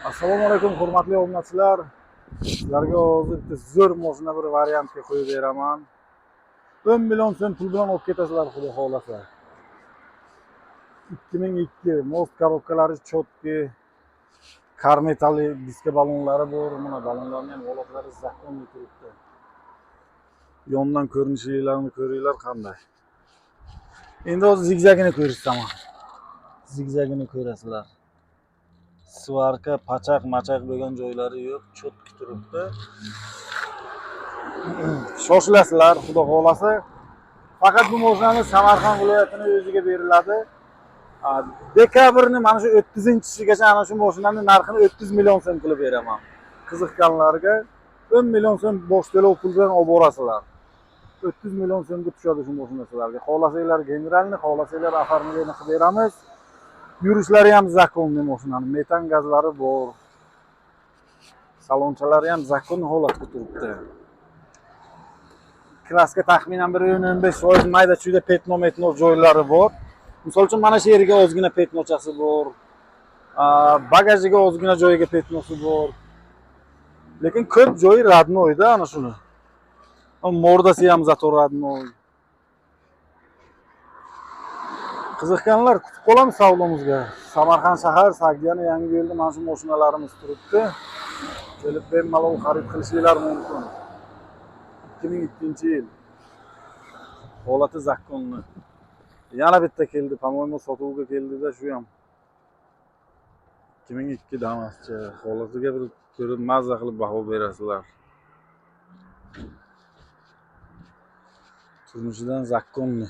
Assalomu alaykum hurmatli obunachilar. Sizlarga hozir bitta zo'r mashina bir variantga qo'yib beraman. 10 million so'm pul bilan olib ketasizlar xudo xolasa. 2002 most korobkalari chotki, kar metalli diska balonlari bor. Mana balonlarning ham holatlari zaxonli turibdi. Yondan ko'rinishlarni ko'ringlar qanday. Endi hozir zigzagini ko'rsataman. Zigzagini ko'rasizlar. Svarka, pachaq bo'lgan joylari yo'q, chotki turibdi. Shoshilasizlar, xudo xolasa. Faqat bu mashinani Samarqand viloyatining o'ziga beriladi. Dekabrning mana shu 30-gacha ana shu mashinaning narxini 30 million so'm qilib beraman. Qiziqqanlarga 10 million so'm bosh to'lov pul bilan olib borasizlar. 30 million so'mga tushadi shu mashina sizlarga. Xohlasanglar generalni, xohlasanglar оформление qilib beramiz. Yurishlari ham zakonli mashinaning, metan gazlari bor. Salonchalari ham zakon holatda turibdi. Kraska taxminan 1.15% mayda-chuyda petno joylari bor. Misol uchun mana shu yeriga ozgina petnochasi bor. Bagajiga ozgina joyiga petnosi bor. Lekin ko'p joyi radnoyda ana shuni. Mordasi ham zato radnoy. Qiziqqanlar kutib qolamiz savdomizga. Samarqand shahar Sagdiana yangi yo'lda mana shu mashinalarimiz turibdi. Kelib bemalol xarid qilishingiz mumkin. 2002-yil. Holati zakonli. Yana bitta keldi, по-моему, sotuvga keldi-da, shu ham 2002 damaschi. Holatiga bir ko'rib mazza qilib baho berasizlar. Turmushidan zakonli.